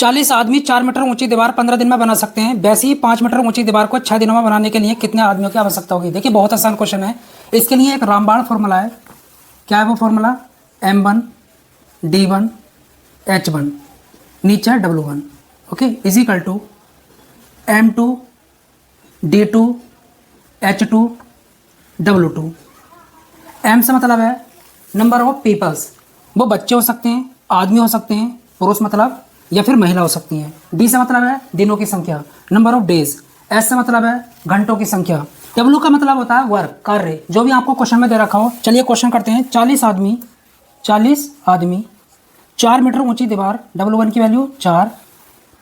40 आदमी 4 मीटर ऊंची दीवार 15 दिन में बना सकते हैं, वैसे ही 5 मीटर ऊंची दीवार को 6 दिनों में बनाने के लिए कितने आदमियों की आवश्यकता होगी। देखिए बहुत आसान क्वेश्चन है। इसके लिए एक रामबाण फॉर्मूला है। क्या है वो फॉर्मूला? M1 D1 H1 नीचे है W1, okay, is equal to M2 D2 H2 W2। M से मतलब है नंबर ऑफ पीपल्स, वो बच्चे हो सकते हैं, आदमी हो सकते हैं, पुरुष मतलब, या फिर महिला हो सकती हैं। डी से मतलब है दिनों की संख्या, नंबर ऑफ डेज। एस से मतलब है घंटों की संख्या। डब्ल्यू का मतलब होता है वर्क, कार्य, जो भी आपको क्वेश्चन में दे रखा हो। चलिए क्वेश्चन करते हैं। 40 आदमी 4 मीटर ऊंची दीवार, W1 की वैल्यू 4,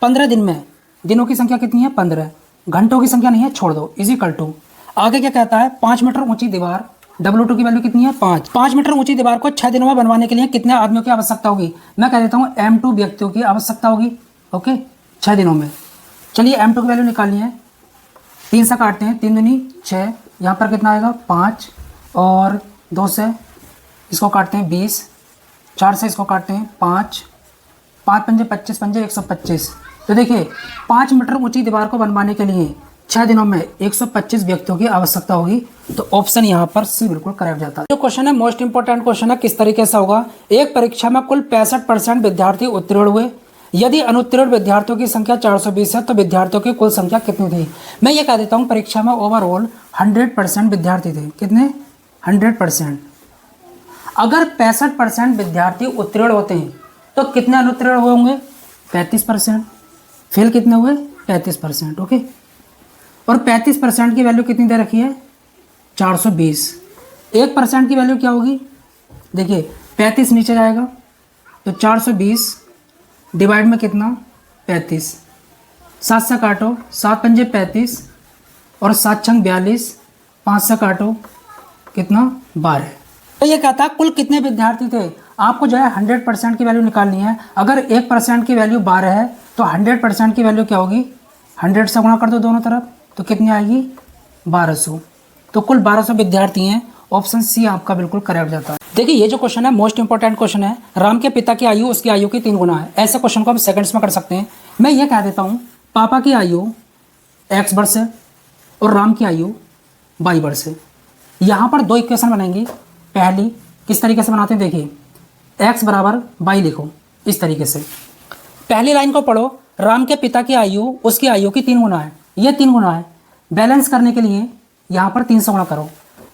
15 दिन में, दिनों की संख्या कितनी है? 15, घंटों की संख्या नहीं है, छोड़ दो, इजिकल टू। आगे क्या कहता है? 5 मीटर ऊंची दीवार, W2 की वैल्यू कितनी है? 5। 5 मीटर ऊंची दीवार को 6 दिनों में बनवाने के लिए कितने आदमियों की आवश्यकता होगी? मैं कह देता हूँ M2 व्यक्तियों की आवश्यकता होगी, ओके, 6 दिनों में। चलिए M2 की वैल्यू निकालनी है। 3 से काटते हैं, 3 दूनी 6, यहाँ पर कितना आएगा? 5, और 2 से इसको काटते हैं 20, 4 से इसको काटते हैं 5, 5 पंजे 25, पंजे 125। तो देखिए 5 मीटर ऊंची दीवार को बनवाने के लिए 6 दिनों में 125 व्यक्तियों की आवश्यकता होगी। तो ऑप्शन यहाँ पर सी बिल्कुल करेक्ट जाता है। जो क्वेश्चन है मोस्ट इंपोर्टेंट क्वेश्चन है। किस तरीके से होगा? एक परीक्षा में कुल 65% विद्यार्थी उत्तीर्ण हुए, यदि अनुत्तीर्ण विद्यार्थियों की संख्या 420 है तो विद्यार्थियों की कुल संख्या कितनी थी? मैं ये कह देता हूँ परीक्षा में ओवरऑल 100% विद्यार्थी थे। कितने? 100%। अगर 65% विद्यार्थी उत्तीर्ण होते हैं तो कितने अनुत्तीर्ण हुए होंगे? 35%। फेल कितने हुए? 35%, ओके। और 35% की वैल्यू कितनी दे रखी है? 420। 1% की वैल्यू क्या होगी? देखिए 35 नीचे जाएगा तो 420 डिवाइड में कितना? 35। 7 से काटो, 7 पंजे 35 और 7 छंग 42, 5 से काटो कितना? 12। तो ये कहता है कुल कितने विद्यार्थी थे। आपको जो है 100% की वैल्यू निकालनी है। अगर 1% की वैल्यू 12 है तो 100% की वैल्यू क्या होगी? 100 से गुणा कर दो दोनों तरफ, तो कितनी आएगी? 1200। तो कुल 1200 विद्यार्थी हैं। ऑप्शन सी आपका बिल्कुल करेक्ट जाता है। देखिए ये जो क्वेश्चन है मोस्ट इंपॉर्टेंट क्वेश्चन है। राम के पिता की आयु उसकी आयु की 3 गुना है। ऐसे क्वेश्चन को हम सेकंड्स में कर सकते हैं। मैं ये कह देता हूँ पापा की आयु x वर्ष है और राम की आयु y वर्ष है। यहाँ पर 2 इक्वेशन बनेंगी। पहली किस तरीके से बनाते हैं? देखिए x बराबर y लिखो इस तरीके से। पहली लाइन को पढ़ो, राम के पिता की आयु उसकी आयु की 3 गुना है। ये 3 गुना है। बैलेंस करने के लिए यहाँ पर 3 से गुणा करो।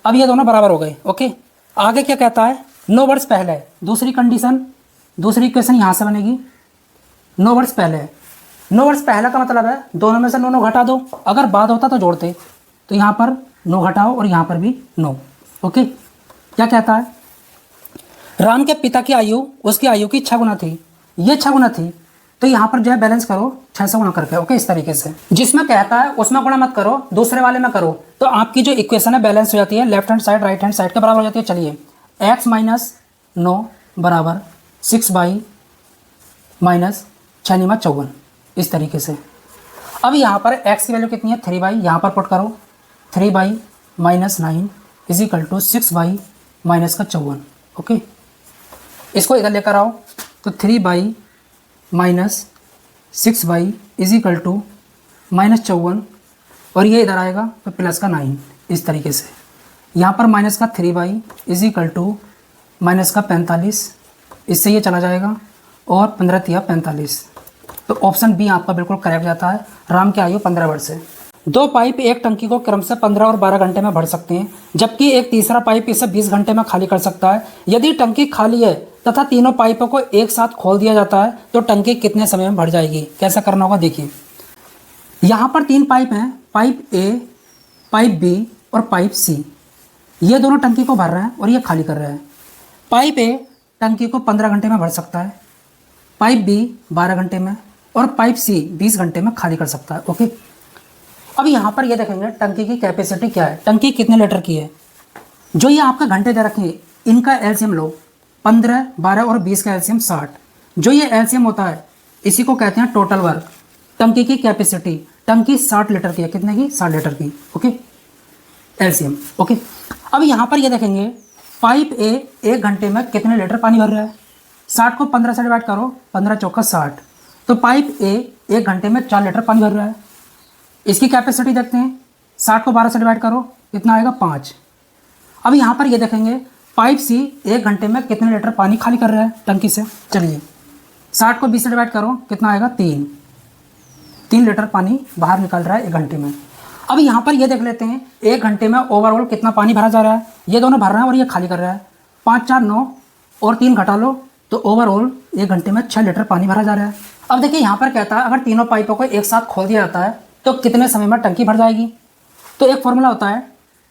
अब ये दोनों बराबर हो गए, ओके। आगे क्या कहता है? 9 वर्ष पहले। दूसरी कंडीशन, दूसरी इक्वेशन यहाँ से बनेगी। 9 वर्ष पहले। 9 वर्ष पहले का मतलब है दोनों में से 9 घटा दो। अगर बाद होता तो जोड़ते, तो यहाँ पर 9 घटाओ और यहाँ पर भी 9, ओके। क्या कहता है? राम के पिता की आयु उसकी आयु की 6 गुना थी। ये 6 गुना थी, तो यहाँ पर जो है बैलेंस करो 6 से गुणा करके, ओके, इस तरीके से। जिसमें कहता है उसमें गुणा मत करो, दूसरे वाले में करो, तो आपकी जो इक्वेशन है बैलेंस हो जाती है। Left hand side right hand side के बराबर हो जाती है। चलिए x माइनस 9 बराबर 6y माइनस 6 9 54, इस तरीके से। अब यहाँ पर x की वैल्यू कितनी है? 3y। यहाँ पर पुट करो 3y minus 9 is equal to 6y minus का 54, ओके। इसको इधर लेकर आओ तो 3y minus 6y is equal to minus 54, और ये इधर आएगा तो प्लस का 9, इस तरीके से। यहाँ पर माइनस का 3y is equal to minus का 45, इससे ये चला जाएगा, और 15 तिया 45। तो ऑप्शन बी आपका बिल्कुल करेक्ट जाता है। राम की आयु 15 वर्ष है। 2 पाइप एक टंकी को क्रम से 15 और 12 घंटे में भर सकते हैं, जबकि एक तीसरा पाइप इसे 20 घंटे में खाली कर सकता है। यदि टंकी खाली है तथा तीनों पाइपों को एक साथ खोल दिया जाता है तो टंकी कितने समय में भर जाएगी? कैसा करना होगा? देखिए यहाँ पर 3 पाइप हैं, पाइप ए, पाइप बी और पाइप सी। ये दोनों टंकी को भर रहे हैं और ये खाली कर रहे हैं। पाइप ए टंकी को 15 घंटे में भर सकता है, पाइप बी 12 घंटे में, और पाइप सी 20 घंटे में खाली कर सकता है, ओके। अब यहाँ पर ये देखेंगे टंकी की कैपेसिटी क्या है, टंकी कितने लीटर की है। जो ये आपका घंटे दे रखे हैं इनका एलसीएम लो, 15, 12 और 20 का एलसीएम 60। जो ये एलसीएम होता है इसी को कहते हैं टोटल वर्क। टंकी की कैपेसिटी, टंकी 60 लीटर की है। कितने की? 60 लीटर की, ओके, एलसीएम, ओके। अब यहाँ पर ये देखेंगे पाइप ए 1 घंटे में कितने लीटर पानी भर रहा है। 60 को 15 से डिवाइड करो, 15 चौका 60, तो पाइप ए 1 घंटे में 4 लीटर पानी भर रहा है। इसकी कैपेसिटी देखते हैं, 60 को 12 से डिवाइड करो, कितना आएगा 5। अब यहाँ पर ये देखेंगे पाइप सी 1 घंटे में कितने लीटर पानी खाली कर रहा है टंकी से। चलिए 60 को 20 से डिवाइड करो, कितना आएगा 3 लीटर पानी बाहर निकल रहा है 1 घंटे में। अब यहाँ पर ये देख लेते हैं 1 घंटे में ओवरऑल कितना पानी भरा जा रहा है। ये दोनों भर रहे हैं और ये खाली कर रहा है। 5 4 9 और 3 घटा लो तो ओवरऑल 1 घंटे में 6 लीटर पानी भरा जा रहा है। अब देखिए यहाँ पर कहता है अगर तीनों पाइपों को एक साथ खोल दिया जाता है तो कितने समय में टंकी भर जाएगी। तो एक फॉर्मूला होता है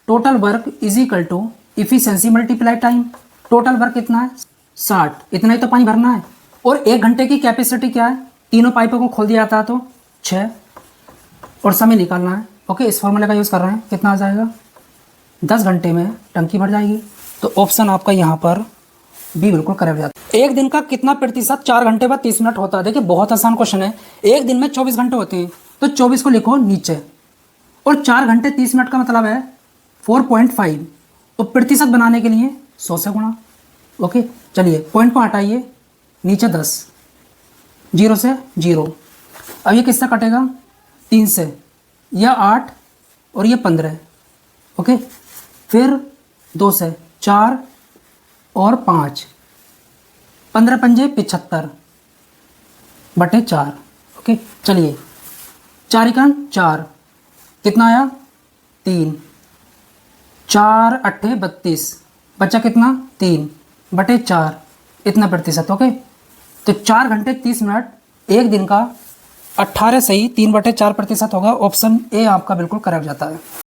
total work is equal to efficiency multiply time. Total work कितना है 60, इतना ही तो पानी भरना है। और 1 घंटे की कैपेसिटी क्या है, तीनों पाइपों को खोल दिया जाता है तो 6 और समय निकालना है। ओके, इस फॉर्मूले का यूज़ कर रहे हैं, कितना आ जाएगा 10 घंटे में टंकी भर जाएगी। तो ऑप्शन आपका यहाँ पर बी बिल्कुल करेक्ट जाता है। एक दिन का कितना प्रतिशत 4 घंटे बाद 30 मिनट होता है। देखिए बहुत आसान क्वेश्चन है। एक दिन में 24 घंटे होते हैं तो 24 को लिखो नीचे और 4 घंटे 30 मिनट का मतलब है 4.5। तो प्रतिशत बनाने के लिए 100 से गुणा। ओके, चलिए पॉइंट को हटाइए, नीचे 10, 0 से 0। अब ये किससे कटेगा 3 से, यह 8 और ये 15। ओके, फिर 2 से 4 और 5, 15 पंजे 75 बटे 4। ओके, चलिए 4 1 4, कितना आया 3, 4 8 32, बचा कितना 3 बटे 4, इतना प्रतिशत। ओके, तो 4 घंटे 30 मिनट एक दिन का 18 सही 3 बटे 4 प्रतिशत होगा। ऑप्शन ए आपका बिल्कुल करेक्ट जाता है।